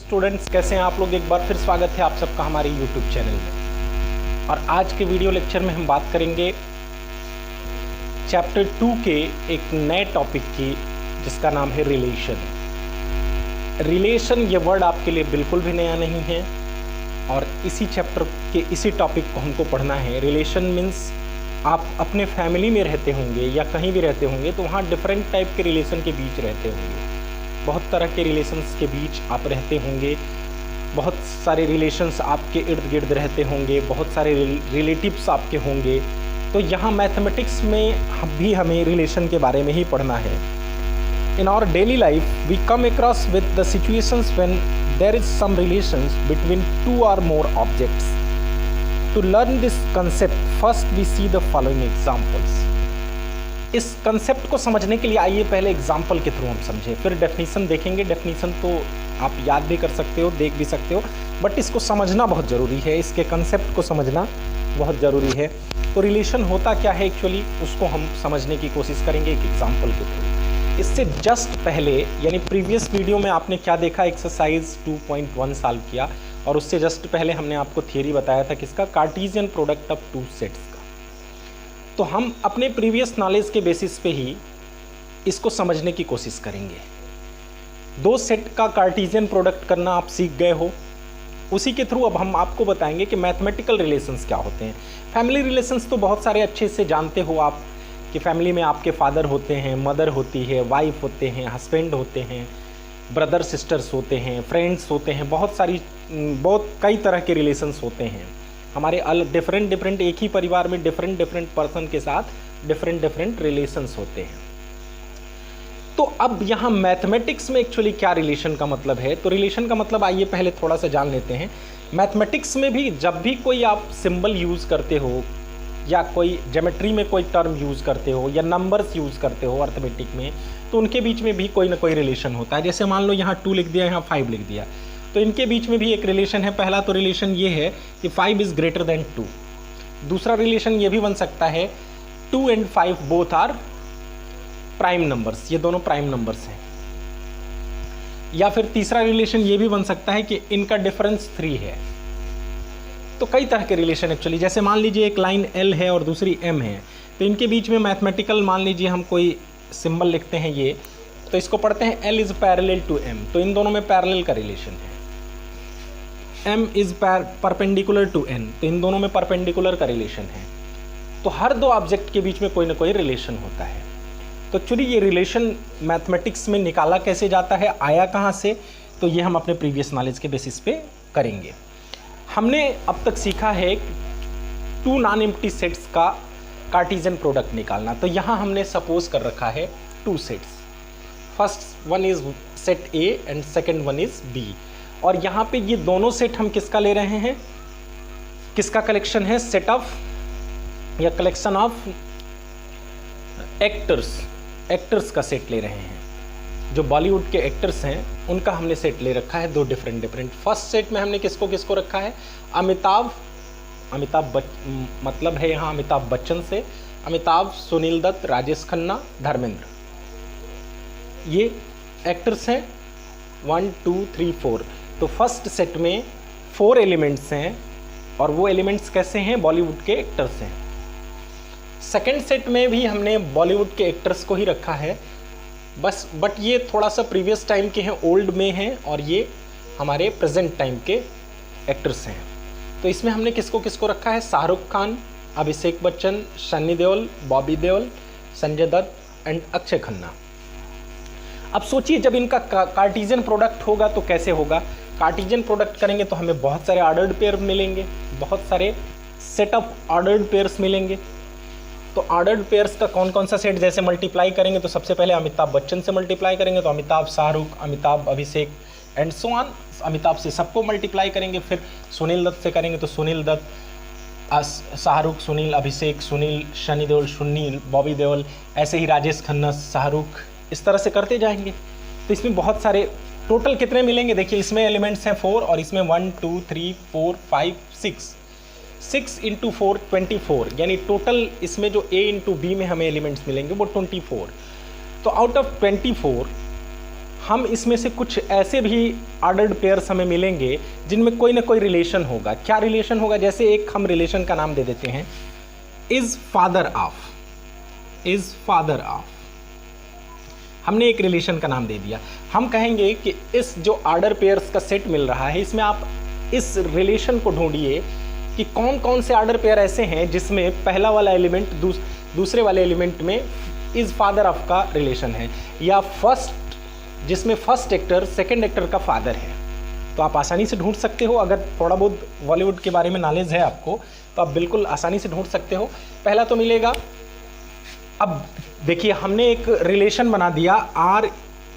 Students, कैसे हैं आप लोग। एक बार फिर स्वागत है आप सबका हमारे YouTube चैनल में। और आज के वीडियो लेक्चर में हम बात करेंगे चैप्टर 2 के एक नए टॉपिक की, जिसका नाम है रिलेशन। रिलेशन ये वर्ड आपके लिए बिल्कुल भी नया नहीं है और इसी चैप्टर के इसी टॉपिक को हमको पढ़ना है। रिलेशन मीन्स आप अपने फैमिली में रहते होंगे या कहीं भी रहते होंगे तो वहाँ डिफरेंट टाइप के रिलेशन के बीच रहते होंगे। बहुत तरह के रिलेशंस के बीच आप रहते होंगे, बहुत सारे रिलेशंस आपके इर्द गिर्द रहते होंगे, बहुत सारे रिलेटिव्स आपके होंगे। तो यहाँ मैथमेटिक्स में हमें रिलेशन के बारे में ही पढ़ना है। In our daily life we come across with the situations when there is some relations between two और more objects. To learn this concept first we see the following examples. इस कंसेप्ट को समझने के लिए आइए पहले एग्जाम्पल के through हम समझें, फिर डेफिनीशन देखेंगे। डेफिनीशन तो आप याद भी कर सकते हो, देख भी सकते हो, बट इसको समझना बहुत ज़रूरी है, इसके कंसेप्ट को समझना बहुत ज़रूरी है। तो रिलेशन होता क्या है एक्चुअली, उसको हम समझने की कोशिश करेंगे एक एग्जाम्पल के थ्रू। इससे जस्ट पहले यानी प्रीवियस वीडियो में आपने क्या देखा, एक्सरसाइज 2.1 सॉल्व किया और उससे जस्ट पहले हमने आपको थियरी बताया था किसका, Cartesian product of two sets का। तो हम अपने प्रीवियस नॉलेज के बेसिस पे ही इसको समझने की कोशिश करेंगे। दो सेट का कार्टेशियन प्रोडक्ट करना आप सीख गए हो, उसी के थ्रू अब हम आपको बताएंगे कि मैथमेटिकल रिलेशंस क्या होते हैं। फैमिली रिलेशंस तो बहुत सारे अच्छे से जानते हो आप कि फैमिली में आपके फादर होते हैं, मदर होती है, वाइफ होते हैं, हस्बैंड होते हैं, ब्रदर सिस्टर्स होते हैं, फ्रेंड्स होते हैं, बहुत कई तरह के रिलेशंस होते हैं हमारे। डिफरेंट एक ही परिवार में डिफरेंट पर्सन के साथ डिफरेंट रिलेशंस होते हैं। तो अब यहाँ मैथमेटिक्स में एक्चुअली क्या रिलेशन का मतलब है, तो रिलेशन का मतलब आइए पहले थोड़ा सा जान लेते हैं। मैथमेटिक्स में भी जब भी कोई आप सिंबल यूज़ करते हो या कोई ज्योमेट्री में कोई टर्म यूज़ करते हो या नंबर्स यूज़ करते हो अर्थमेटिक में, तो उनके बीच में भी कोई ना कोई रिलेशन होता है। जैसे मान लो यहाँ 2 लिख दिया, यहाँ 5 लिख दिया, तो इनके बीच में भी एक रिलेशन है। पहला तो रिलेशन ये है कि 5 इज़ ग्रेटर देन 2। दूसरा रिलेशन ये भी बन सकता है 2 and 5 both are prime numbers, ये दोनों प्राइम नंबर्स हैं। या फिर तीसरा रिलेशन ये भी बन सकता है कि इनका डिफरेंस 3 है। तो कई तरह के रिलेशन एक्चुअली, जैसे मान लीजिए एक लाइन L है और दूसरी M है, तो इनके बीच में मैथमेटिकल मान लीजिए हम कोई सिंबल लिखते हैं ये, तो इसको पढ़ते हैं L is parallel to M, तो इन दोनों में पैरेलल का रिलेशन है। M is perpendicular to N, तो इन दोनों में परपेंडिकुलर का रिलेशन है। तो हर दो ऑब्जेक्ट के बीच में कोई ना कोई रिलेशन होता है। तो एक्चुअली ये रिलेशन मैथमेटिक्स में निकाला कैसे जाता है, आया कहाँ से, तो ये हम अपने प्रीवियस नॉलेज के बेसिस पे करेंगे। हमने अब तक सीखा है 2 नॉन एम्प्टी सेट्स का कार्टेशियन प्रोडक्ट निकालना। तो यहाँ हमने सपोज कर रखा है 2 sets, first one is set A and second one is B। और यहाँ पे ये दोनों सेट हम किसका ले रहे हैं, किसका कलेक्शन है, सेट ऑफ या कलेक्शन ऑफ एक्टर्स का सेट ले रहे हैं। जो बॉलीवुड के एक्टर्स हैं उनका हमने सेट ले रखा है, 2 डिफरेंट। फर्स्ट सेट में हमने किसको रखा है, मतलब है यहाँ अमिताभ बच्चन से, अमिताभ, सुनील दत्त, राजेश खन्ना, धर्मेंद्र, ये एक्टर्स हैं 1 2 3 4। तो फर्स्ट सेट में 4 एलिमेंट्स हैं और वो एलिमेंट्स कैसे हैं, बॉलीवुड के एक्टर्स हैं। सेकेंड सेट में भी हमने बॉलीवुड के एक्टर्स को ही रखा है बस, बट ये थोड़ा सा प्रीवियस टाइम के हैं, ओल्ड में हैं, और ये हमारे प्रेजेंट टाइम के एक्टर्स हैं। तो इसमें हमने किसको रखा है, शाहरुख खान, अभिषेक बच्चन, सन्नी देओल, बॉबी देओल, संजय दत्त एंड अक्षय खन्ना। अब सोचिए जब इनका कार्टेशियन प्रोडक्ट होगा तो कैसे होगा। कार्टेशियन प्रोडक्ट करेंगे तो हमें बहुत सारे ऑर्डर्ड पेयर मिलेंगे, बहुत सारे सेट ऑफ ऑर्डर्ड पेयर्स मिलेंगे। तो ऑर्डर्ड पेयर्स का कौन सा सेट, जैसे मल्टीप्लाई करेंगे तो सबसे पहले अमिताभ बच्चन से मल्टीप्लाई करेंगे तो अमिताभ, शाहरुख, अमिताभ, अभिषेक एंड सो ऑन। अमिताभ से सबको मल्टीप्लाई करेंगे, फिर सुनील दत्त से करेंगे तो सुनील दत्त, शाहरुख, सुनील, अभिषेक, सुनील, सनी देओल, सुनील, बॉबी देओल, ऐसे ही राजेश खन्ना, शाहरुख, इस तरह से करते जाएंगे। तो इसमें बहुत सारे टोटल कितने मिलेंगे, देखिए इसमें एलिमेंट्स हैं 4 और इसमें 1 2 3 4 5 6 इंटू 4 24, यानी टोटल इसमें जो A इंटू B में हमें एलिमेंट्स मिलेंगे वो 24। तो आउट ऑफ 24 हम इसमें से कुछ ऐसे भी ऑर्डर्ड पेयर्स हमें मिलेंगे जिनमें कोई ना कोई रिलेशन होगा। क्या रिलेशन होगा? जैसे एक हम रिलेशन का नाम दे देते हैं, is father of. Is father of, हमने एक रिलेशन का नाम दे दिया। हम कहेंगे कि इस जो ऑर्डर पेयर्स का सेट मिल रहा है, इसमें आप इस रिलेशन को ढूंढिए कि कौन कौन से ऑर्डर पेयर ऐसे हैं जिसमें पहला वाला एलिमेंट दूसरे वाले एलिमेंट में इज फादर ऑफ का रिलेशन है, या जिसमें फर्स्ट एक्टर सेकंड एक्टर का फादर है। तो आप आसानी से ढूंढ सकते हो। अगर थोड़ा बहुत बॉलीवुड के बारे में नॉलेज है आपको तो आप बिल्कुल आसानी से ढूंढ सकते हो। पहला तो मिलेगा, अब देखिए हमने एक रिलेशन बना दिया,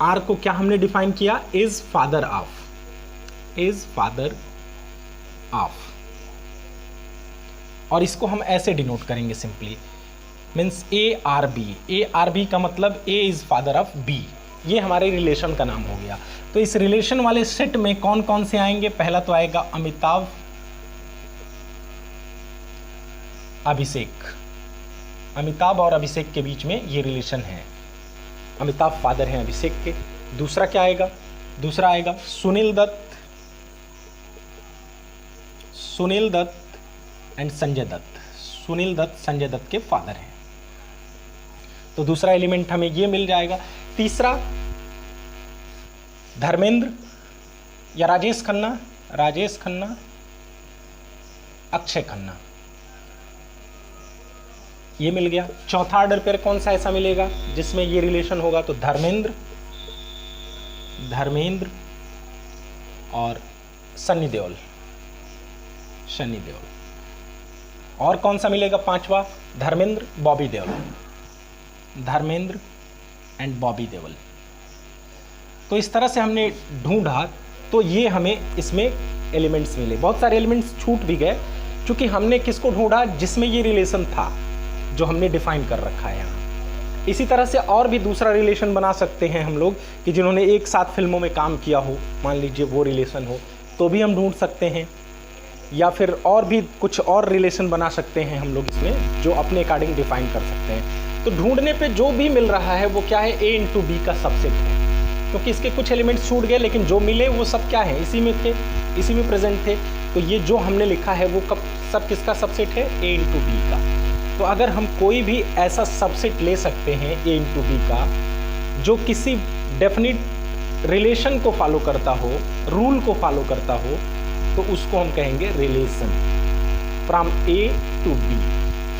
आर को क्या हमने डिफाइन किया, is father of. Is father of, और इसको हम ऐसे डिनोट करेंगे simply, means A R B. A R B का मतलब A is father of B, ये हमारे रिलेशन का नाम हो गया। तो इस रिलेशन वाले सेट में कौन कौन से आएंगे? पहला तो आएगा अमिताभ, अभिषेक। अमिताभ और अभिषेक के बीच में ये रिलेशन है, अमिताभ फादर हैं अभिषेक के। दूसरा क्या आएगा? दूसरा आएगा सुनील दत्त, सुनील दत्त एंड संजय दत्त। सुनील दत्त संजय दत्त के फादर हैं, तो दूसरा एलिमेंट हमें ये मिल जाएगा। तीसरा धर्मेंद्र या राजेश खन्ना, राजेश खन्ना, अक्षय खन्ना, ये मिल गया। चौथा ऑर्डर पेयर कौन सा ऐसा मिलेगा जिसमें ये रिलेशन होगा? तो धर्मेंद्र, धर्मेंद्र और सन्नी देओल, सन्नी देओल। और कौन सा मिलेगा पांचवा? धर्मेंद्र, बॉबी देओल, धर्मेंद्र एंड बॉबी देओल। तो इस तरह से हमने ढूंढा, तो ये हमें इसमें एलिमेंट्स मिले। बहुत सारे एलिमेंट्स छूट भी गए क्योंकि हमने किसको ढूंढा? जिसमें ये रिलेशन था जो हमने डिफाइन कर रखा है यहाँ। इसी तरह से और भी दूसरा रिलेशन बना सकते हैं हम लोग कि जिन्होंने एक साथ फिल्मों में काम किया हो, मान लीजिए वो रिलेशन हो, तो भी हम ढूंढ सकते हैं। या फिर और भी कुछ और रिलेशन बना सकते हैं हम लोग इसमें, जो अपने अकॉर्डिंग डिफाइन कर सकते हैं। तो ढूंढने पे जो भी मिल रहा है वो क्या है? ए इंटू बी का सबसेट है, क्योंकि इसके कुछ एलिमेंट्स छूट गए लेकिन जो मिले वो सब क्या है? इसी में थे, इसी में प्रेजेंट थे। तो ये जो हमने लिखा है वो सब किसका सबसेट है? ए इंटू बी का। तो अगर हम कोई भी ऐसा सबसेट ले सकते हैं ए इंटू बी का जो किसी डेफिनिट रिलेशन को फॉलो करता हो, रूल को फॉलो करता हो, तो उसको हम कहेंगे relation from A to B.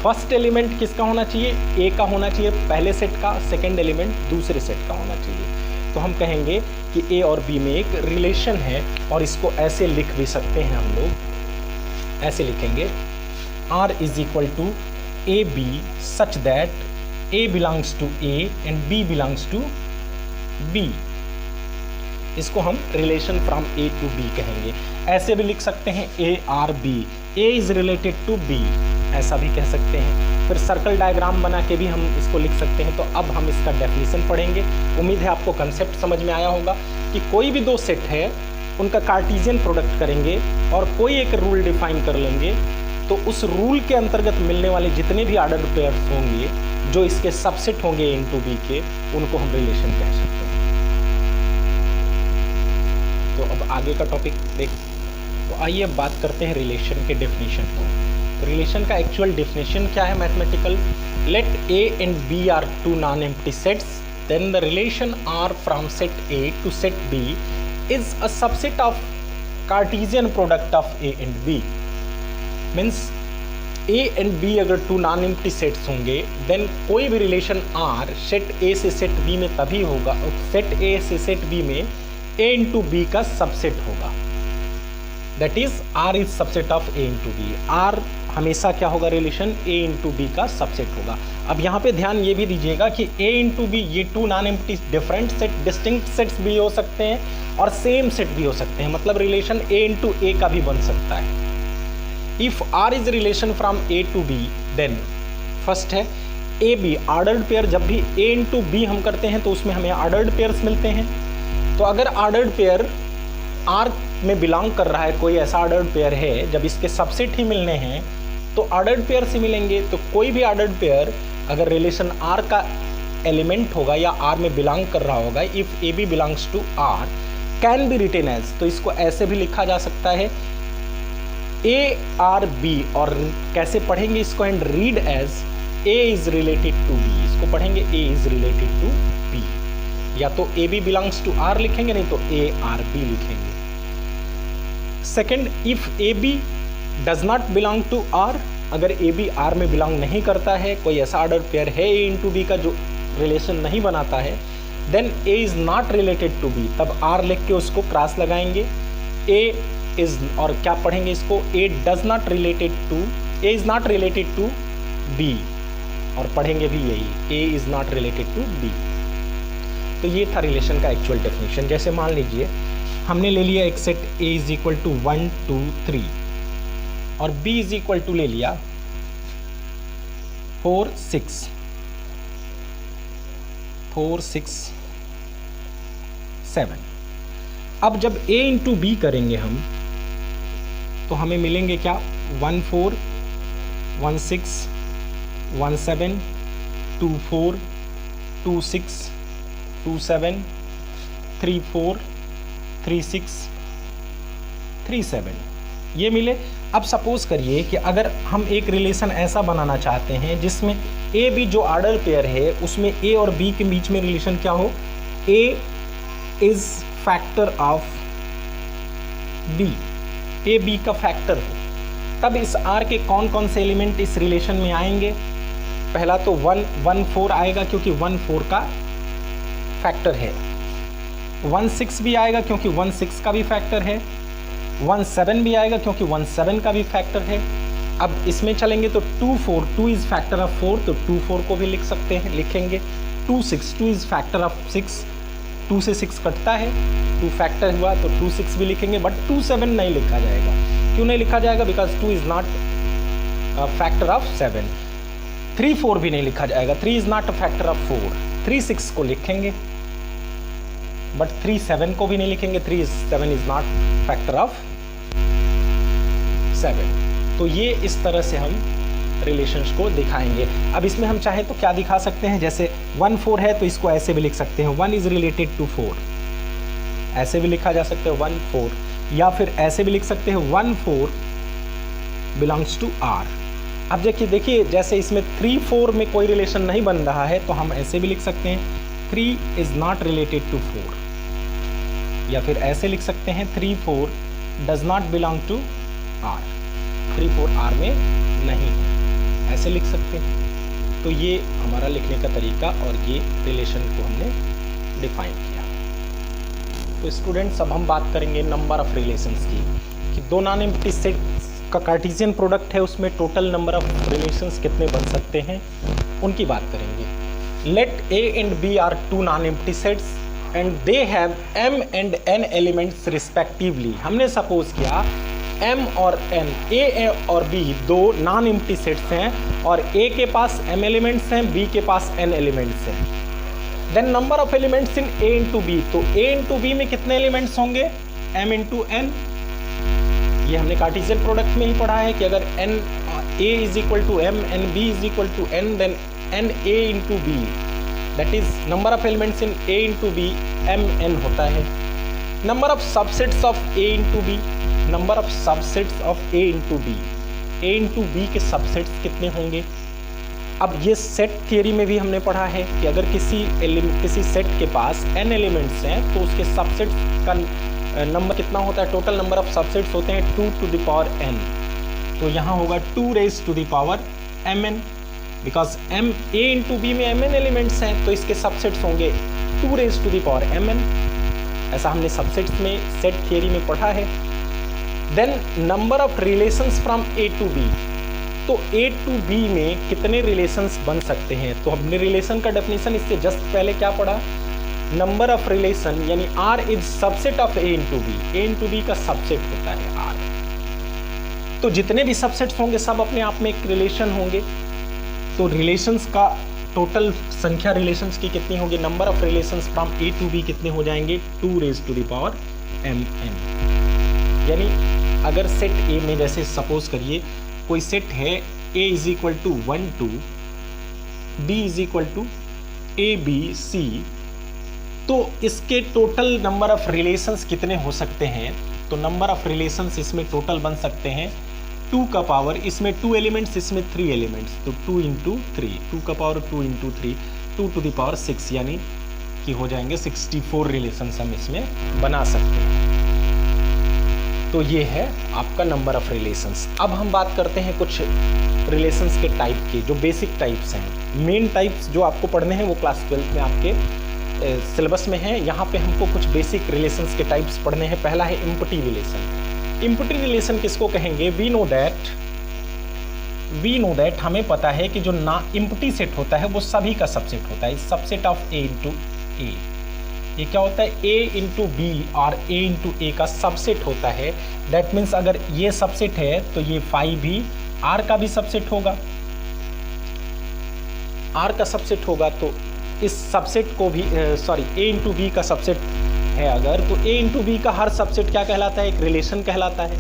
First element किसका होना चाहिए? ए का होना चाहिए पहले सेट का, सेकंड एलिमेंट दूसरे सेट का होना चाहिए। तो हम कहेंगे कि ए और बी में एक रिलेशन है, और इसको ऐसे लिख भी सकते हैं हम लोग, ऐसे लिखेंगे R is equal to A B such that A belongs to A and B belongs to B. इसको हम relation from A to B कहेंगे। ऐसे भी लिख सकते हैं A R B, A is related to B, ऐसा भी कह सकते हैं। फिर सर्कल डायग्राम बना के भी हम इसको लिख सकते हैं। तो अब हम इसका डेफिनेशन पढ़ेंगे। उम्मीद है आपको कंसेप्ट समझ में आया होगा कि कोई भी दो सेट है उनका कार्टेशियन प्रोडक्ट करेंगे और कोई एक रूल डिफाइन कर लेंगे, तो उस रूल के अंतर्गत मिलने वाले जितने भी ऑर्डर पेयर्स होंगे जो इसके सबसेट होंगे ए इंटू बी के, उनको हम रिलेशन कह सकते हैं। तो अब आगे का टॉपिक देख, तो आइए अब बात करते हैं रिलेशन के डेफिनेशन को। तो रिलेशन का एक्चुअल डेफिनेशन क्या है मैथमेटिकल? Let A and B are two non empty sets, then the relation R from set A to set B is a subset of Cartesian product of A and B. Means A and B अगर two non empty sets होंगे, then कोई भी relation are set A से set B में तभी होगा, और set A से सेट बी में ए इंटू बी का सबसेट होगा। That is R is subset of A into B. R हमेशा क्या होगा? रिलेशन ए इंटू बी का सबसेट होगा। अब यहाँ पे ध्यान ये भी दीजिएगा कि ए इंटू बी ये two non empty different set, distinct sets भी हो सकते हैं और सेम सेट भी हो सकते हैं, मतलब रिलेशन ए इंटू ए का भी बन सकता है। If R is relation from A to B, then first है ए बी ऑर्डर्ड पेयर। जब भी ए इंटू बी हम करते हैं तो उसमें हमें ऑर्डर्ड पेयर्स मिलते हैं। तो अगर ऑर्डर्ड पेयर आर में बिलोंग कर रहा है, कोई ऐसा ऑर्डर्ड पेयर है, जब इसके सबसेट ही मिलने हैं तो ऑर्डर्ड पेयर से मिलेंगे। तो कोई भी ऑर्डर्ड पेयर अगर रिलेशन आर का एलिमेंट होगा या आर में बिलोंग कर रहा होगा, if A B belongs to R can be written as, तो इसको ऐसे भी लिखा जा सकता है ए आर बी, और कैसे पढ़ेंगे इसको, and read as A is related to B, इसको पढ़ेंगे A is related to B, या तो A B belongs to R लिखेंगे, नहीं तो ए आर बी लिखेंगे। Second, if A B does not belong to R, अगर ए बी आर में बिलोंग नहीं करता है, कोई ऐसा ऑर्डर पेयर है ए इंटू बी का जो रिलेशन नहीं बनाता है, then A is not related to B, तब आर लिख के उसको क्रॉस लगाएंगे, ए इज, और क्या पढ़ेंगे इसको, A does not related to, A is not related to B, और पढ़ेंगे भी यही, A is not related to B. तो ये था रिलेशन का एक्चुअल डेफिनेशन। जैसे मान लीजिए हमने ले लिया एक set A is equal to 1 2 3 और बी इज इक्वल टू ले लिया 4 6 7। अब जब a इंटू बी करेंगे हम तो हमें मिलेंगे क्या, 1 4 1 6 1 7 2 4 2 6 2 7 3 4 3 6 3 7 ये मिले। अब सपोज करिए कि अगर हम एक रिलेशन ऐसा बनाना चाहते हैं जिसमें ए बी जो ऑर्डर पेयर है उसमें ए और बी के बीच में रिलेशन क्या हो, A is factor of B, A B का फैक्टर हो, तब इस आर के कौन कौन से एलिमेंट इस रिलेशन में आएंगे। पहला तो 1 1 4 आएगा क्योंकि 1 4 का फैक्टर है, 1 6 भी आएगा क्योंकि 1 6 का भी फैक्टर है, 1 7 भी आएगा क्योंकि 1 7 का भी फैक्टर है। अब इसमें चलेंगे तो 2 4 2 इज फैक्टर ऑफ 4, तो 2 4 को भी लिख सकते हैं, लिखेंगे 2 6 2 इज फैक्टर ऑफ 6, 2 से 6 कटता है, 2 फैक्टर हुआ तो 2 6 भी लिखेंगे, बट 2 7 नहीं लिखा जाएगा। क्यों नहीं लिखा जाएगा, because 2 is not factor of 7। 3 4 भी नहीं लिखा जाएगा, 3 is not a factor of 4। 3 6 को लिखेंगे बट 3 7 को भी नहीं लिखेंगे, 3 7 इज नॉट फैक्टर ऑफ 7। तो ये इस तरह से हम रिलेशंस को दिखाएंगे। अब इसमें हम चाहें तो क्या दिखा सकते हैं, जैसे 1 4 है तो इसको ऐसे भी लिख सकते हैं 1 इज रिलेटेड टू 4, ऐसे भी लिखा जा सकता है 1 4, या फिर ऐसे भी लिख सकते हैं 1 4 बिलोंग्स टू आर। अब देखिए जैसे इसमें 3 4 में कोई रिलेशन नहीं बन रहा है तो हम ऐसे भी लिख सकते हैं 3 इज नॉट रिलेटेड टू 4, या फिर ऐसे लिख सकते हैं 3 4 does not belong to R, 3 4 R में नहीं है, ऐसे लिख सकते हैं। तो ये हमारा लिखने का तरीका और ये रिलेशन को हमने डिफाइन किया। तो स्टूडेंट्स अब हम बात करेंगे नंबर ऑफ रिलेशंस की, कि दो नॉन एम्प्टी सेट्स का कार्टेशियन प्रोडक्ट है, उसमें टोटल नंबर ऑफ रिलेशंस कितने बन सकते हैं उनकी बात करेंगे। Let A and B are 2 non empty sets and they have m and n elements respectively. हमने सपोज किया m और n, a और b दो नॉन एम्प्टी सेट्स हैं और a के पास m एलिमेंट्स हैं, b के पास n एलिमेंट्स हैं। Then number of elements in a into B, तो a इंटू बी में कितने एलिमेंट्स होंगे, m इंटू n। ये हमने कार्टेशियन प्रोडक्ट में ही पढ़ा है कि अगर n a is equal to m and b is equal to n, then n a into b, that is number of elements in a into b m n होता है। Number of subsets of a into b, number of subsets of a into b, a into b के subsets कितने होंगे। अब ये set theory में भी हमने पढ़ा है कि अगर किसी सेट के पास n एलिमेंट्स हैं तो उसके सबसेट्स का नंबर कितना होता है, टोटल नंबर ऑफ सबसेट्स होते हैं 2 टू द पावर n। तो यहाँ होगा 2 raise to the power mn, because m a into B में mn एलिमेंट्स हैं तो इसके सबसेट्स होंगे 2 raise to the power mn। ऐसा हमने सबसेट्स में सेट थियरी में पढ़ा है। Then number of relations from a to b, तो a टू b में कितने रिलेशंस बन सकते हैं। तो हमने रिलेशन का डेफिनेशन इससे जस्ट पहले क्या पढ़ा, नंबर ऑफ रिलेशन यानी r is subset of a into B, a into B का सबसेट होता है r। तो जितने भी सबसेट्स होंगे सब अपने आप में एक रिलेशन होंगे। तो रिलेशंस का टोटल संख्या रिलेशंस की कितनी होगी, number of relations from a to b कितने हो जाएंगे, 2 raise to the power mn। यानी अगर सेट a में जैसे सपोज करिए कोई सेट है a is equal to 1 2, b is equal to A B C, तो इसके टोटल नंबर ऑफ रिलेशंस कितने हो सकते हैं? तो नंबर ऑफ रिलेशंस इसमें टोटल बन सकते हैं 2 का पावर, इसमें 2 एलिमेंट्स, इसमें 3 एलिमेंट्स, तो 2 इंटू 3, 2 का power 2 into 3, 2 to the power 6, यानी कि हो जाएंगे 64 रिलेशंस हम इसमें बना सकते हैं। तो ये है आपका नंबर ऑफ रिलेशंस। अब हम बात करते हैं कुछ रिलेशंस के टाइप के, जो बेसिक टाइप्स हैं। मेन टाइप्स जो आपको पढ़ने हैं वो क्लास 12 में आपके सिलेबस में है। यहाँ पे हमको कुछ बेसिक रिलेशंस के टाइप्स पढ़ने हैं। पहला है इम्पटी रिलेशन। इम्पटी रिलेशन किसको कहेंगे? वी नो दैट, हमें पता है कि जो ना इम्पटी सेट होता है वो सभी का सबसेट होता है, सबसेट ऑफ ए इंटू ए। ये क्या होता है? ए इंटू बी और ए इंटू ए का सबसेट होता है। दैट मीन्स अगर ये सबसेट है तो ये फाई भी आर का भी सबसेट होगा, आर का सबसेट होगा। तो इस सबसेट को भी ए इंटू बी का सबसेट है अगर, तो ए इंटू बी का हर सबसेट क्या कहलाता है? एक रिलेशन कहलाता है।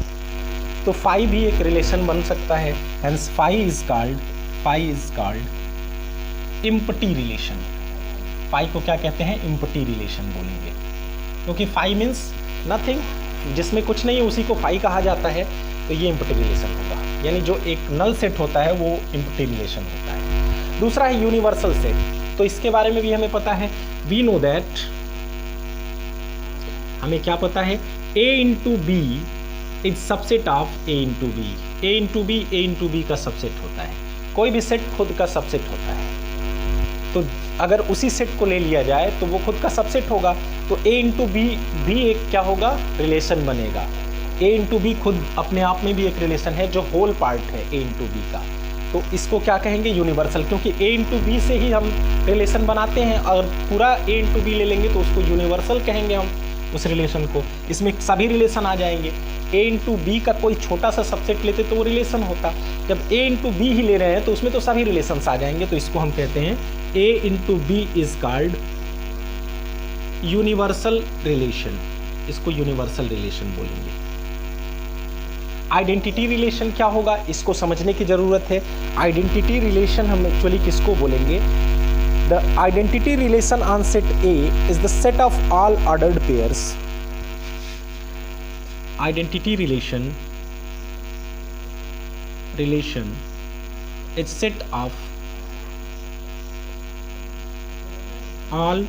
तो फाई भी एक रिलेशन बन सकता है। Hence phi is called empty relation. Phi को क्या कहते हैं? इम्पटी रिलेशन बोलेंगे, क्योंकि फाई मीन्स नथिंग, जिसमें कुछ नहीं है उसी को फाई कहा जाता है। तो ये इम्पटी रिलेशन होगा, यानी जो एक नल सेट होता है वो इम्पटी रिलेशन होता है। दूसरा है यूनिवर्सल सेट। तो इसके बारे में भी हमें पता है। वी नो दैट, हमें क्या पता है? A into B is subset of A into B. A into B का सबसेट होता है। कोई भी सेट खुद का सबसेट होता है, तो अगर उसी सेट को ले लिया जाए तो वो खुद का सबसेट होगा। तो ए इंटू बी भी एक क्या होगा? रिलेशन बनेगा। ए इंटू बी खुद अपने आप में भी एक रिलेशन है, जो होल पार्ट है ए इंटू बी का। तो इसको क्या कहेंगे? यूनिवर्सल, क्योंकि ए इंटू बी से ही हम रिलेशन बनाते हैं। अगर पूरा ए इंटू बी ले लेंगे तो उसको यूनिवर्सल कहेंगे हम उस रिलेशन को। इसमें सभी रिलेशन आ जाएंगे। ए इंटू बी का कोई छोटा सा सबसेट लेते तो वो रिलेशन होता। जब ए इंटू बी ही ले रहे हैं तो उसमें तो सभी रिलेशंस आ जाएंगे। तो इसको हम कहते हैं A into B is called universal relation. इसको यूनिवर्सल रिलेशन बोलेंगे। आइडेंटिटी रिलेशन क्या होगा? इसको समझने की ज़रूरत है। आइडेंटिटी रिलेशन हम एक्चुअली किसको बोलेंगे? The identity relation on set A is the set of all ordered pairs. Identity relation is set of all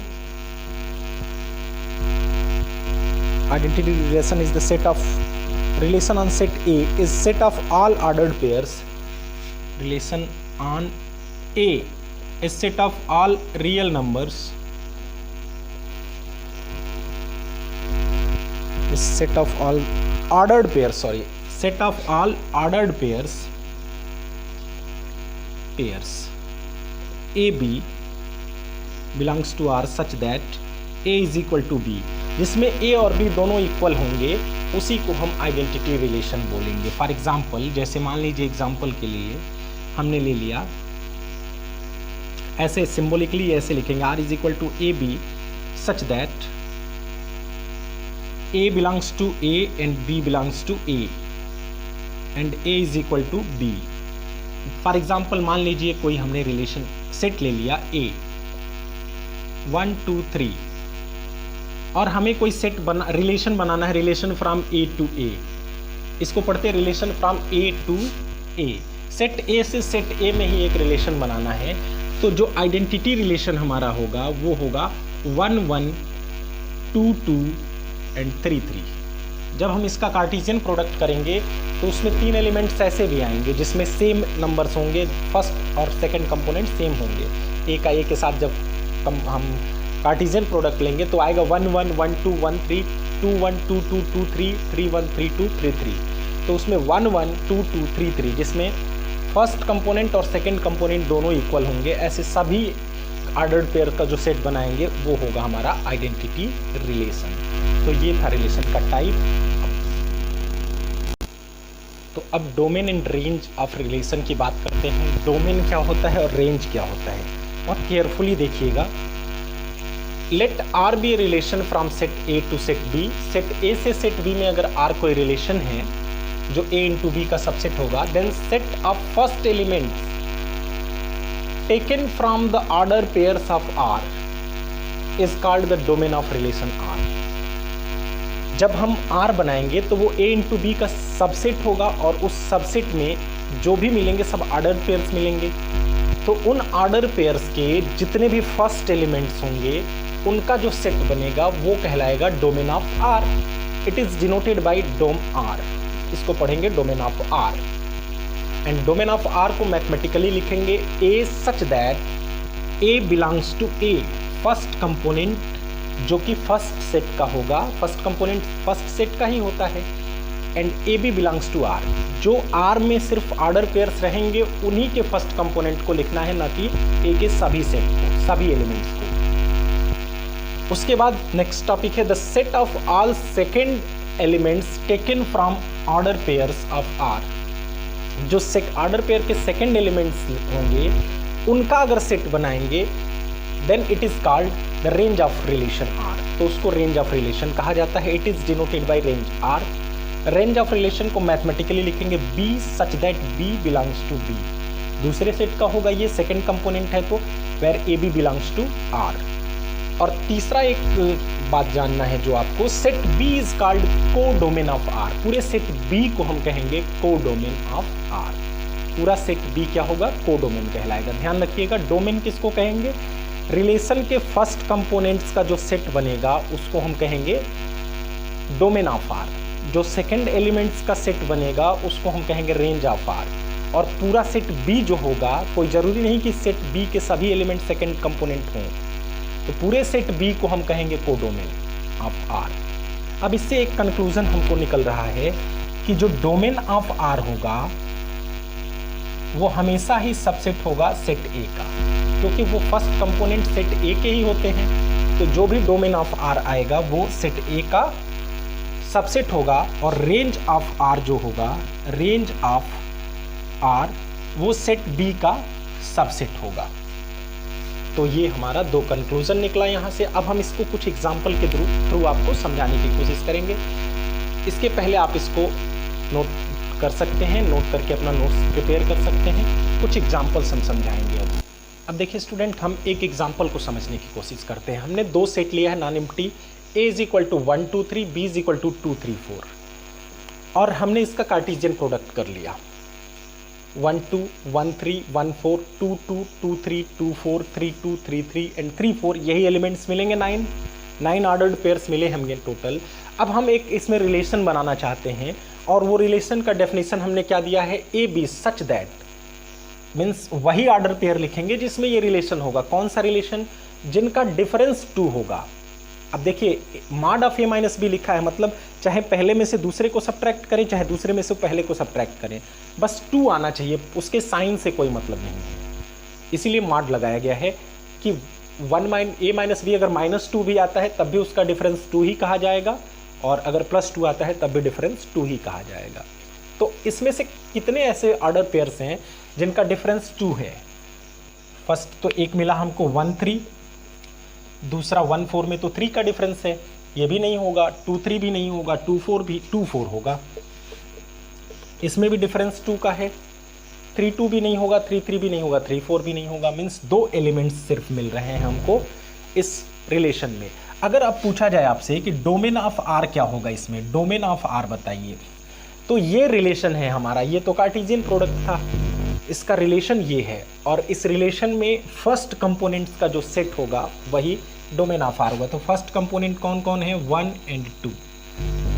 identity relation is the set of relation on set A is set of all ordered pairs. Relation on A is set of all real numbers. Is set of all ordered pairs. Sorry, set of all ordered pairs. A B belongs to R such that A is equal to B. जिसमें ए और B दोनों equal होंगे उसी को हम identity relation बोलेंगे। For example, जैसे मान लीजिए एग्जाम्पल के लिए हमने ले लिया, ऐसे सिंबॉलिकली ऐसे लिखेंगे R is equal to A B such that A belongs to A and B belongs to A and A is equal to B. For example मान लीजिए कोई हमने रिलेशन सेट ले लिया ए 1 2 3 और हमें कोई सेट रिलेशन बनाना है, relation from A to A. इसको पढ़ते हैं relation from A to A. Set A से सेट ए में ही एक रिलेशन बनाना है। तो जो आइडेंटिटी रिलेशन हमारा होगा वो होगा 1 1 2 2 एंड 3 3। जब हम इसका कार्टेशियन प्रोडक्ट करेंगे तो उसमें 3 एलिमेंट्स ऐसे भी आएंगे जिसमें सेम नंबर्स होंगे, फर्स्ट और सेकंड कंपोनेंट सेम होंगे। ए का ए के साथ जब हम कार्टेशियन प्रोडक्ट लेंगे तो आएगा 1 1 1 2 1 3 2 1 2 2 2 3 3 1 3 2 3 3। तो उसमें 1 1 2 2 3 3 जिसमें फर्स्ट कंपोनेंट और सेकंड कंपोनेंट दोनों इक्वल होंगे। ऐसे सभी ऑर्डर्ड पेयर का जो सेट बनाएंगे वो होगा हमारा आइडेंटिटी रिलेशन। तो ये था रिलेशन का टाइप। तो अब domain and range of relation की बात करते हैं। डोमेन क्या होता है और रेंज क्या होता है, बहुत केयरफुली देखिएगा। Let R be relation from set A to set B. Set A से सेट बी में अगर आर कोई रिलेशन है जो ए इंटू बी का सबसेट होगा, then set of first element taken from the order pairs of R is called the domain of relation R. जब हम R बनाएंगे तो वो A इंटू बी का सबसेट होगा और उस सबसेट में जो भी मिलेंगे सब ऑर्डर पेयर्स मिलेंगे। तो उन ऑर्डर पेयर्स के जितने भी फर्स्ट एलिमेंट्स होंगे उनका जो सेट बनेगा वो कहलाएगा domain of R. It is denoted by dom R. इसको पढ़ेंगे domain of R. And domain of R को मैथमेटिकली लिखेंगे A such that A belongs to A, first component जो कि फर्स्ट सेट का होगा, फर्स्ट कंपोनेंट फर्स्ट सेट का ही होता है। And A B belongs to R, जो आर में सिर्फ ऑर्डर पेयर्स रहेंगे उन्हीं के फर्स्ट कंपोनेंट को लिखना है, ना कि ए के सभी सेट को, सभी एलिमेंट्स को। उसके बाद नेक्स्ट टॉपिक है the set of all second elements taken from order pairs of R. जो ऑर्डर पेयर के सेकेंड एलिमेंट्स होंगे उनका अगर सेट बनाएंगे then it is called the range of relation R. तो उसको रेंज ऑफ रिलेशन कहा जाता है। It is denoted by range R. Range of relation को मैथमेटिकली लिखेंगे B such that B belongs to B. दूसरे सेट का होगा, ये सेकंड कंपोनेंट है तो where A B belongs to R. और तीसरा एक बात जानना है जो आपको, set B is called codomain of R. पूरे सेट बी को हम कहेंगे को डोमेन ऑफ आर। पूरा सेट बी क्या होगा, को डोमेन कहलाएगा। ध्यान रखिएगा, डोमेन किसको कहेंगे, रिलेशन के फर्स्ट कंपोनेंट्स का जो सेट बनेगा उसको हम कहेंगे डोमेन ऑफ आर। जो सेकंड एलिमेंट्स का सेट बनेगा उसको हम कहेंगे रेंज ऑफ आर। और पूरा सेट बी जो होगा, कोई ज़रूरी नहीं कि सेट बी के सभी एलिमेंट सेकंड कंपोनेंट हों, तो पूरे सेट बी को हम कहेंगे कोडोमेन ऑफ आर। अब इससे एक कंक्लूजन हमको निकल रहा है कि जो डोमेन ऑफ आर होगा वो हमेशा ही सबसेट होगा सेट ए का, क्योंकि वो फर्स्ट कंपोनेंट सेट ए के ही होते हैं। तो जो भी डोमेन ऑफ आर आएगा वो सेट ए का सबसेट होगा। और रेंज ऑफ आर जो होगा, रेंज ऑफ आर वो सेट बी का सबसेट होगा। तो ये हमारा दो कंक्लूजन निकला यहाँ से। अब हम इसको कुछ एग्जाम्पल के थ्रू आपको समझाने की कोशिश करेंगे। इसके पहले आप इसको नोट कर सकते हैं, नोट करके अपना नोट्स प्रिपेयर कर सकते हैं। कुछ एग्जाम्पल्स हम समझाएंगे। अब देखिए स्टूडेंट, हम एक एग्जाम्पल को समझने की कोशिश करते हैं। हमने दो सेट लिया है non empty, a is equal to 1 2 3, b is equal to 2 3 4, और हमने इसका कार्टेशियन प्रोडक्ट कर लिया। 1 2 1 3 1 4 2 2 2 3 2 4 3 2 3 3 एंड 3 4, यही एलिमेंट्स मिलेंगे। 9 ऑर्डर्ड पेयर्स मिले हमें टोटल। अब हम एक इसमें रिलेशन बनाना चाहते हैं, और वो रिलेशन का डेफिनेशन हमने क्या दिया है, A B such that, means वही ऑर्डर पेयर लिखेंगे जिसमें ये रिलेशन होगा। कौन सा रिलेशन, जिनका डिफरेंस 2 होगा। अब देखिए mod of A minus B लिखा है, मतलब चाहे पहले में से दूसरे को सब्ट्रैक्ट करें, चाहे दूसरे में से पहले को सब्ट्रैक्ट करें, बस 2 आना चाहिए, उसके साइन से कोई मतलब नहीं है। इसीलिए मॉड लगाया गया है कि ए माइनस बी अगर -2 भी आता है तब भी उसका डिफरेंस 2 ही कहा जाएगा, और अगर +2 आता है तब भी डिफरेंस 2 ही कहा जाएगा। तो इसमें से कितने ऐसे ऑर्डर पेयर्स हैं जिनका डिफरेंस 2 है। फर्स्ट तो एक मिला हमको 1 3, दूसरा 1 4 में तो 3 का डिफरेंस है, ये भी नहीं होगा। 2 3 भी नहीं होगा, 2 4 भी 2 4 होगा। इसमें भी डिफरेंस 2 का है। 3 2 भी नहीं होगा, 3 3 भी नहीं होगा, 3 4 भी नहीं होगा। मीन्स 2 एलिमेंट्स सिर्फ मिल रहे हैं हमको इस रिलेशन में। अगर अब पूछा जाए आपसे कि डोमेन ऑफ आर क्या होगा, इसमें डोमेन ऑफ आर बताइए, तो ये रिलेशन है हमारा, ये तो कार्टेशियन प्रोडक्ट था, इसका रिलेशन ये है। और इस रिलेशन में फर्स्ट कंपोनेंट्स का जो सेट होगा वही डोमेन ऑफ आर होगा। तो फर्स्ट कंपोनेंट कौन कौन है, 1 and 2,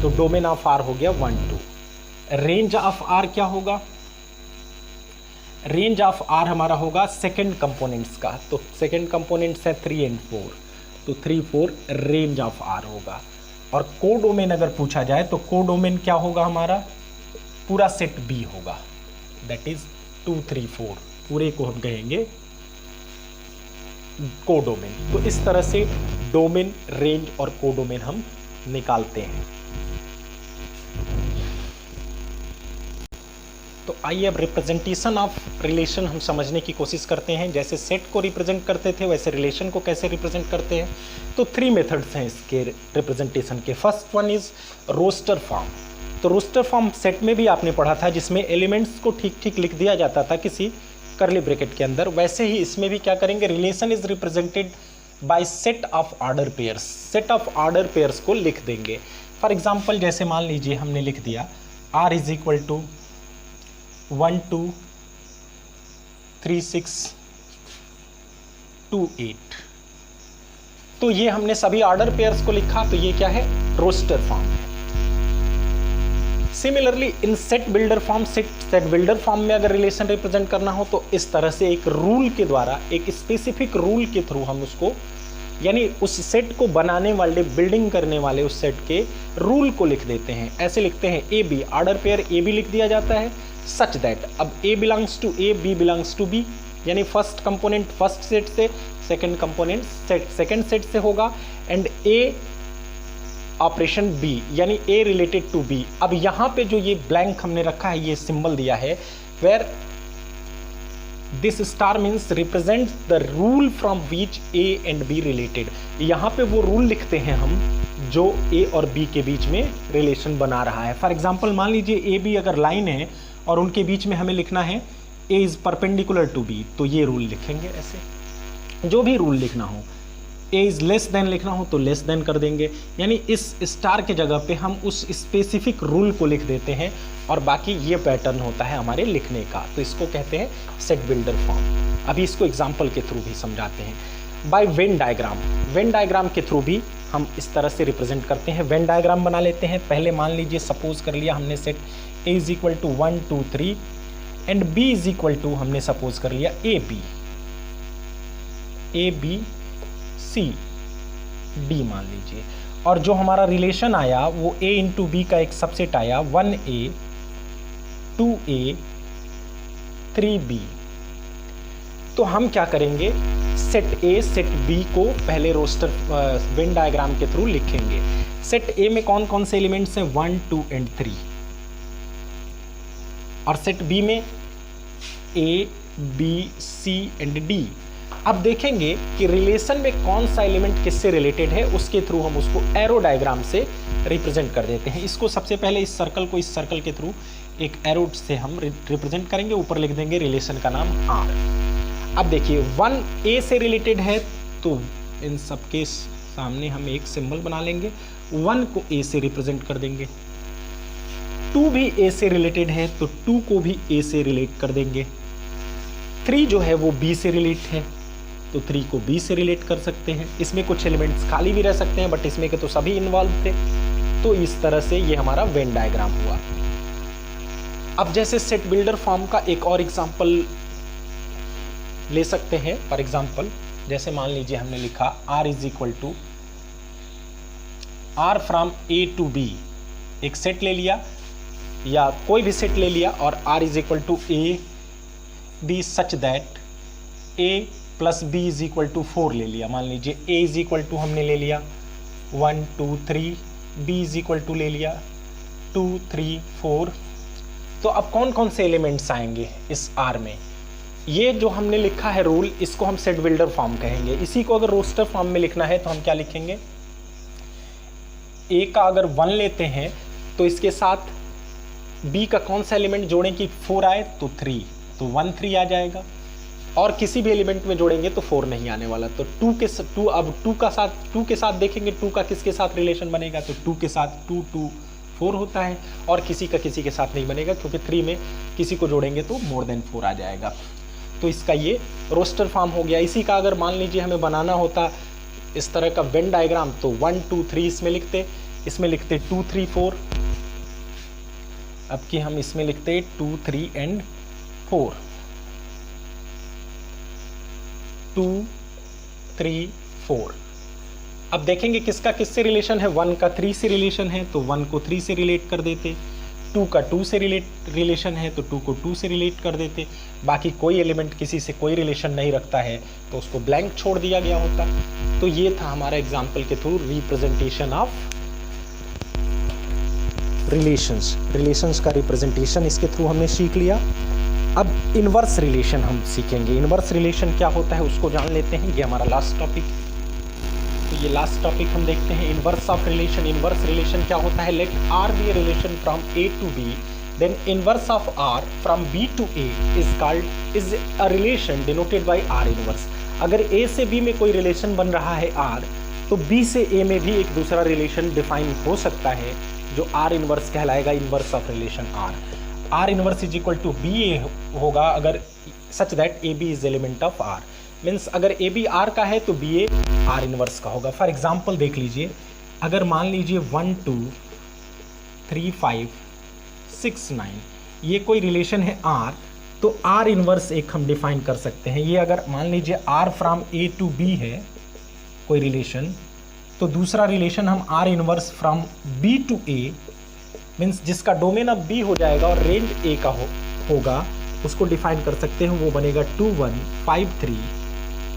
तो डोमेन ऑफ आर हो गया 1 2। रेंज ऑफ आर क्या होगा, रेंज ऑफ आर हमारा होगा सेकंड कंपोनेंट्स का, तो सेकंड कंपोनेंट्स है 3 and 4, तो 3 4 रेंज ऑफ आर होगा। और कोडोमेन अगर पूछा जाए तो कोडोमेन क्या होगा, हमारा पूरा सेट बी होगा, दैट इज 2 3 4, पूरे को हम कहेंगे कोडोमेन। तो इस तरह से डोमेन, रेंज और कोडोमेन हम निकालते हैं। तो आइए अब रिप्रेजेंटेशन ऑफ रिलेशन हम समझने की कोशिश करते हैं। जैसे सेट को रिप्रेजेंट करते थे वैसे रिलेशन को कैसे रिप्रेजेंट करते हैं। तो 3 मेथड्स हैं इसके रिप्रेजेंटेशन के। First one is roster form. तो रोस्टर फॉर्म सेट में भी आपने पढ़ा था, जिसमें एलिमेंट्स को ठीक ठीक लिख दिया जाता था किसी करली ब्रैकेट के अंदर। वैसे ही इसमें भी क्या करेंगे, relation is represented by set of order pairs, set of order pairs को लिख देंगे। फॉर एग्जांपल जैसे मान लीजिए हमने लिख दिया r इज इक्वल टू 1 2 3 6 2 8, तो ये हमने सभी ऑर्डर पेयर्स को लिखा, तो ये क्या है, रोस्टर फॉर्म है। Similarly in set builder form, set builder form में अगर रिलेशन रिप्रेजेंट करना हो तो इस तरह से एक रूल के द्वारा, एक स्पेसिफिक रूल के थ्रू हम उसको, यानी उस सेट को बनाने वाले, बिल्डिंग करने वाले उस सेट के रूल को लिख देते हैं। ऐसे लिखते हैं A B, order pair A B लिख दिया जाता है सच दैट, अब A belongs to A, B belongs to B, यानी फर्स्ट कंपोनेंट फर्स्ट सेट से, सेकंड कंपोनेंट सेकंड सेट से होगा, एंड ए ऑपरेशन बी, यानी ए रिलेटेड टू बी। अब यहाँ पे जो ये ब्लैंक हमने रखा है, ये सिंबल दिया है, where this star means represent the rule from which A and B related. यहाँ पे वो रूल लिखते हैं हम जो ए और बी के बीच में रिलेशन बना रहा है। फॉर एग्जाम्पल मान लीजिए ए बी अगर लाइन है और उनके बीच में हमें लिखना है ए इज परपेंडिकुलर टू बी, तो ये रूल लिखेंगे। ऐसे जो भी रूल लिखना हो, ए इज लेस देन लिखना हो तो लेस देन कर देंगे, यानी इस स्टार के जगह पे हम उस स्पेसिफिक रूल को लिख देते हैं, और बाकी ये पैटर्न होता है हमारे लिखने का। तो इसको कहते हैं सेट बिल्डर फॉर्म। अभी इसको एग्जाम्पल के थ्रू भी समझाते हैं। By Venn diagram, Venn diagram के थ्रू भी हम इस तरह से रिप्रेजेंट करते हैं। वेन डायग्राम बना लेते हैं। पहले मान लीजिए सपोज कर लिया हमने set A is equal to 1 2 3 and B is equal to हमने सपोज कर लिया ए बी सी डी मान लीजिए, और जो हमारा रिलेशन आया वो a इंटू बी का एक सबसेट आया 1a 2a 3b। तो हम क्या करेंगे, सेट a सेट b को पहले रोस्टर वेन डायग्राम के थ्रू लिखेंगे। सेट a में कौन कौन से एलिमेंट्स हैं, 1 2 एंड 3, और सेट b में a b c and d। अब देखेंगे कि रिलेशन में कौन सा एलिमेंट किससे रिलेटेड है, उसके थ्रू हम उसको एरो डायग्राम से रिप्रेजेंट कर देते हैं। इसको सबसे पहले इस सर्कल को, इस सर्कल के थ्रू एक एरो से हम रिप्रेजेंट करेंगे, ऊपर लिख देंगे रिलेशन का नाम R। अब देखिए 1 A से रिलेटेड है तो इन सबके सामने हम एक सिंबल बना लेंगे, 1 को A से रिप्रेजेंट कर देंगे। 2 भी A से रिलेटेड है तो 2 को भी A से रिलेट कर देंगे। 3 जो है वो B से रिलेट है तो 3 को B से रिलेट कर सकते हैं। इसमें कुछ एलिमेंट्स खाली भी रह सकते हैं, बट इसमें के तो सभी इन्वॉल्व थे। तो इस तरह से ये हमारा वेन डायग्राम हुआ। अब जैसे सेट बिल्डर फॉर्म का एक और एग्जांपल ले सकते हैं। फॉर एग्जांपल जैसे मान लीजिए हमने लिखा R is equal to R from A to B, एक सेट ले लिया या कोई भी सेट ले लिया, और R is equal to A B such that A plus B is equal to 4 ले लिया। मान लीजिए a इज इक्वल टू हमने ले लिया 1 2 3, b इज इक्वल टू ले लिया 2 3 4। तो अब कौन कौन से एलिमेंट्स आएंगे इस R में, ये जो हमने लिखा है रूल, इसको हम सेट बिल्डर फॉर्म कहेंगे। इसी को अगर रोस्टर फॉर्म में लिखना है तो हम क्या लिखेंगे, a का अगर 1 लेते हैं तो इसके साथ b का कौन सा एलिमेंट जोड़ें कि 4 आए, तो 3, तो 1 3 आ जाएगा, और किसी भी एलिमेंट में जोड़ेंगे तो 4 नहीं आने वाला। तो 2 के साथ देखेंगे 2 का किसके साथ रिलेशन बनेगा, तो 2 के साथ 2 2 4 होता है, और किसी का किसी के साथ नहीं बनेगा क्योंकि 3 में किसी को जोड़ेंगे तो मोर देन 4 आ जाएगा। तो इसका ये रोस्टर फॉर्म हो गया। इसी का अगर मान लीजिए हमें बनाना होता इस तरह का वेन डायग्राम, तो 1 2 3 इसमें लिखते 2 3 4। अब कि हम इसमें लिखते 2 3 एंड 4, 2 3 4। अब देखेंगे किसका किससे रिलेशन है, 1 का 3 से रिलेशन है तो 1 को 3 से रिलेट कर देते, 2 का 2 से रिलेशन है तो 2 को 2 से रिलेट कर देते। बाकी कोई एलिमेंट किसी से कोई रिलेशन नहीं रखता है तो उसको ब्लैंक छोड़ दिया गया होता। तो ये था हमारा एग्जाम्पल के थ्रू रिप्रेजेंटेशन ऑफ रिलेशंस का रिप्रेजेंटेशन इसके थ्रू हमने सीख लिया। अब इनवर्स रिलेशन हम सीखेंगे। इनवर्स रिलेशन क्या होता है उसको जान लेते हैं, ये हमारा लास्ट टॉपिक। तो ये लास्ट टॉपिक हम देखते हैं, inverse of relation. Inverse relation क्या होता है, let R B a relation from A to B then inverse of r from b to a is a relation denoted by r inverse. अगर a से b में कोई relation बन रहा है r, तो b से a में भी एक दूसरा रिलेशन डिफाइन हो सकता है जो r इनवर्स कहलाएगा, inverse of relation r. r inverse is equal to B A होगा अगर such that A B is element of r. Means अगर ए बी आर का है तो बी ए आर इनवर्स का होगा. फॉर एग्जाम्पल देख लीजिए, अगर मान लीजिए 1 2 3 5 6 9 ये कोई रिलेशन है R, तो R इनवर्स एक हम डिफाइन कर सकते हैं. ये अगर मान लीजिए R from A to B है कोई रिलेशन, तो दूसरा रिलेशन हम R inverse from B to A means जिसका डोमेन अब B हो जाएगा और रेंज A का होगा, उसको डिफाइन कर सकते हैं. वो बनेगा 2 1 5 3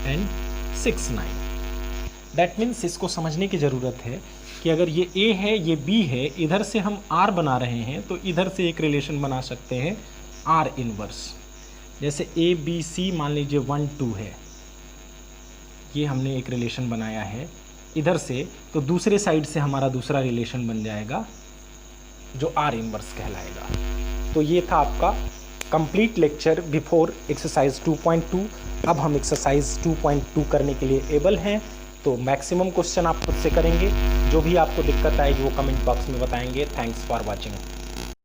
एंड 6 9. दैट मीन्स इसको समझने की ज़रूरत है कि अगर ये A है ये B है, इधर से हम R बना रहे हैं तो इधर से एक रिलेशन बना सकते हैं R इनवर्स. जैसे A B C मान लीजिए 1 2 है, ये हमने एक रिलेशन बनाया है इधर से, तो दूसरे साइड से हमारा दूसरा रिलेशन बन जाएगा जो R इनवर्स कहलाएगा. तो ये था आपका कंप्लीट लेक्चर बिफोर एक्सरसाइज 2.2. अब हम एक्सरसाइज 2.2 करने के लिए एबल हैं, तो मैक्सिमम क्वेश्चन आप खुद से करेंगे. जो भी आपको दिक्कत आएगी वो कमेंट बॉक्स में बताएंगे. Thanks for watching.